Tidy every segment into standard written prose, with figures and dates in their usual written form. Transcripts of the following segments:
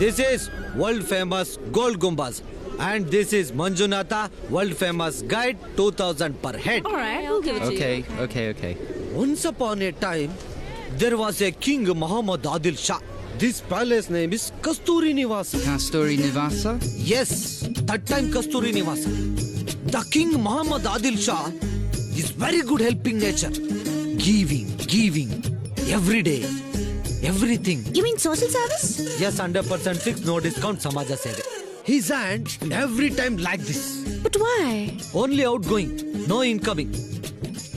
This is world famous Gold Gumbaz. And this is Manjunatha, world famous guide, 2000 per head. Alright, we'll give it to you. Okay. Once upon a time, there was a king Muhammad Adil Shah. This palace name is Kasturi Nivasa. Kasturi Nivasa? Yes, that time Kasturi Nivasa. The king Muhammad Adil Shah is very good helping nature. Giving, every day, everything. You mean social service? Yes, 100% fixed, no discount, Samaja Seve. His hand every time like this. But why? Only outgoing, no incoming.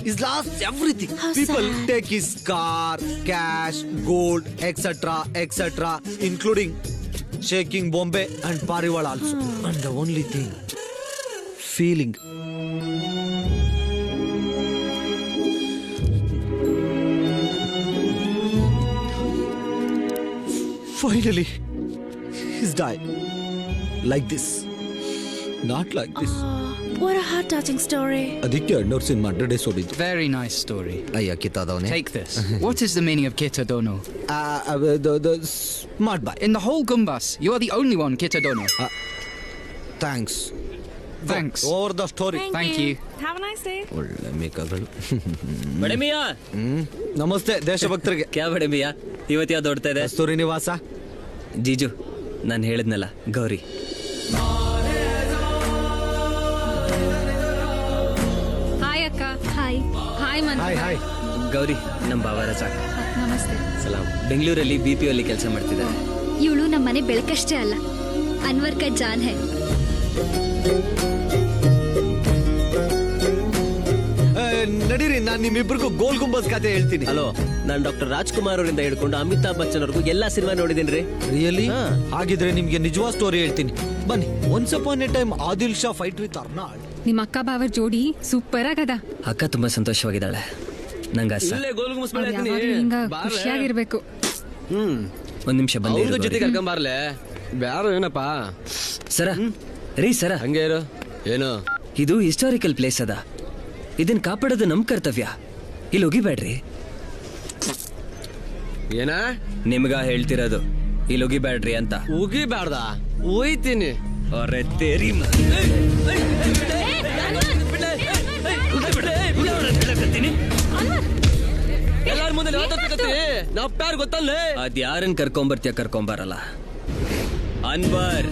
He's lost everything. How People sad. take his car, cash, gold, etc., including shaking Bombay and Pariwal also. And the only thing, feeling. Finally, he's died. Like this. Not like this. What a heart-touching story. ಅದಕ್ಕೆ 200 cinema 100 days ಓಡಿದ್ದು. Very nice story. ಅಯ್ಯ ಕಿತ್ತಾದವನೇ. Take this. What is the meaning of Kitadono? The smart boy. In the whole Gumbas, you are the only one Kitadono. Thanks. Thanks. Over the story. Thank you. Have a nice day. ಒಳ್ಳೆ ಮೇಕಗಳು. ಬಡೆ ಮಿಯಾ ನಮಸ್ತೆ ದೇಶಭಕ್ತರಿಗೆ. ಕ್ಯಾ ಬಡೆ ಮಿಯಾ ಇವತ್ತು ಯಾವ್ದು ಓಡ್ತಾ ಇದೆ? ಕಸ್ತೂರಿ ನಿವಾಸ. ಜೀಜು ನಾನು ಹೇಳಿದ್ನಲ್ಲ ಗೌರಿ. ಹಾಯ್ ಅಕ್ಕ. ಹಾಯ್ ಮನ್. ಹಾಯ್. ಗೌರಿ ನಮ್ಮ ಬಾವರ ಸಾಕು. ನಮಸ್ತೆ. ಸಲಾಮ್. ಬೆಂಗಳೂರಲ್ಲಿ BPO ಅಲ್ಲಿ ಕೆಲಸ ಮಾಡ್ತಿದ್ದಾರೆ. ಇವಳು ನಮ್ಮ ಮನೆ ಬೆಳಕಷ್ಟೇ ಅಲ್ಲ, ಅನ್ವರ್ ಕಾ ಜಾನ್ ಹೈ. ನಡೀರಿ, ನಾನು ನಿಮ್ಮಿಬ್ಬರಿಗೂ ಗೋಲ್ ಗುಂಬಸ್ ಕತೆ ಹೇಳ್ತೀನಿ. ಹಲೋ, ನಾನು ಡಾಕ್ಟರ್ ರಾಜ್ಕುಮಾರ್ ಅವರಿಂದ ಹಿಡ್ಕೊಂಡು ಅಮಿತಾಬ್ ಬಚ್ಚನ್ ಅವ್ರಿಗೂ ಎಲ್ಲಾ ಸಿನಿಮಾ ನೋಡಿದೀನಿ. ರಿಯಲಿ? ಹಾಗಿದ್ರೆ ನಿಮ್ಗೆ ನಿಜವಾದ ಸ್ಟೋರಿ ಹೇಳ್ತೀನಿ ಬನ್ನಿ. Once upon A time Adil Shah fight with Arnold. ನಿಮ್ಮ ಅಕ್ಕ ಬಾವರ್ ಜೋಡಿ ಸೂಪರ್ ಆಗದ. ಅಕ್ಕ ತುಂಬಾ ಸಂತೋಷವಾಗಿದ್ದಾಳೆ. ನಂಗೆ ಹಿಂಗ ಖುಷಿಯಾಗಿರ್ಬೇಕು. ಒಂದ್ ನಿಮಿಷ ಬಂದ ಜೊತೆ ಕರ್ಕೊಂಬಾರ್ಲೆ. ಬ್ಯಾರು ಏನಪ್ಪ ಸರ. ರೀ ಸರ, ಹಂಗೆ ಇರು. ಏನು ಇದು ಹಿಸ್ಟಾರಿಕಲ್ ಪ್ಲೇಸ್ ಅದ, ಇದನ್ ಕಾಪಾಡೋದು ನಮ್ ಕರ್ತವ್ಯ. ಇಲ್ಲಿ ಹೋಗಿಬೇಡ್ರಿ. ಏನ ನಿಮ್ಗ ಹೇಳ್ತಿರೋದು, ಇಲ್ಲಿ ಹೋಗಿಬೇಡ್ರಿ ಅಂತ. ಉಗಿಬ್ಯಾಡ್ದ? ಒಯ್ತೀನಿ. ಅರೆ ತೇರಿ ಎಲ್ಲಾರ ಮುಂದೆ ನಾವ್ ಪ್ಯಾರ್ ಗೊತ್ತಲ್ಲೇ. ಅದ್ ಯಾರನ್ ಕರ್ಕೊಂಬರ್ತೀಯ ಕರ್ಕೊಂಬರಲ್ಲ. Anwar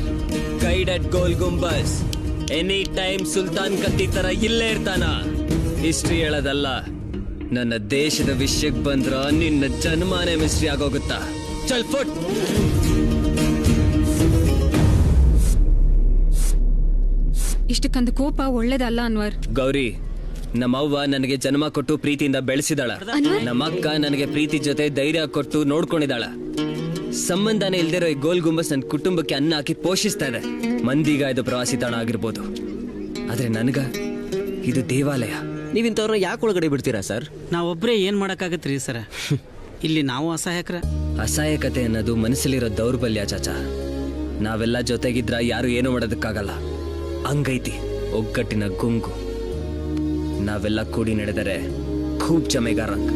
guide at Gol Gumbaz. Any time Sultan ಕತ್ತಿ ತರ ಇಲ್ಲೇ ಇರ್ತಾನ. ಹಿಸ್ಟ್ರಿ ಹೇಳೋದಲ್ಲ, ನನ್ನ ದೇಶದ ವಿಷಯಕ್ಕೆ ಬಂದ್ರ ನಿನ್ನ ಜನ್ಮಾನೇ ಮಿಸ್ಟ್ರಿ ಆಗೋಗುತ್ತಾ. ಚಲ್ ಫುಟ್. ಇಷ್ಟಕ್ಕಂದು ಕೋಪ ಒಳ್ಳೇದಲ್ಲ ಅನ್ವರ್. ಗೌರಿ, ನಮ್ಮವ್ವ ನನಗೆ ಜನ್ಮ ಕೊಟ್ಟು ಪ್ರೀತಿಯಿಂದ ಬೆಳೆಸಿದಾಳ. ನಮ್ಮ ಅಕ್ಕ ನನಗೆ ಪ್ರೀತಿ ಜೊತೆ ಧೈರ್ಯ ಕೊಟ್ಟು ನೋಡ್ಕೊಂಡಿದ್ದಾಳ. ಸಂಬಂಧನೇ ಇಲ್ದಿರೋ ಈ ಗೋಲ್ ಗುಂಬಸ್ ನನ್ನ ಕುಟುಂಬಕ್ಕೆ ಅನ್ನ ಹಾಕಿ ಪೋಷಿಸ್ತಾ ಇದೆ. ಮಂದಿಗ ಇದು ಪ್ರವಾಸಿ ತಾಣ ಆಗಿರ್ಬೋದು, ಆದ್ರೆ ನನಗ ಇದು ದೇವಾಲಯ. ನೀವಿಂತವ್ರನ್ನ ಯಾಕೆ ಒಳಗಡೆ ಬಿಡ್ತೀರಾ ಸರ್? ನಾವೊಬ್ಬರೇ ಏನ್ ಮಾಡಕ್ಕಾಗತ್ರಿ ಸರ್? ಇಲ್ಲಿ ನಾವು ಅಸಹಾಯಕರ. ಅಸಹಾಯಕತೆ ಅನ್ನೋದು ಮನಸ್ಸಲ್ಲಿರೋ ದೌರ್ಬಲ್ಯ ಚಾಚಾ. ನಾವೆಲ್ಲ ಜೊತೆಗಿದ್ರ ಯಾರು ಏನು ಮಾಡೋದಕ್ಕಾಗಲ್ಲ. ಹಂಗೈತಿ ಒಗ್ಗಟ್ಟಿನ ಗುಂಗು. ನಾವೆಲ್ಲ ಕೂಡಿ ನಡೆದರೆ ಖೂಬ್ ಚಮೇಗಾರಂಗ್.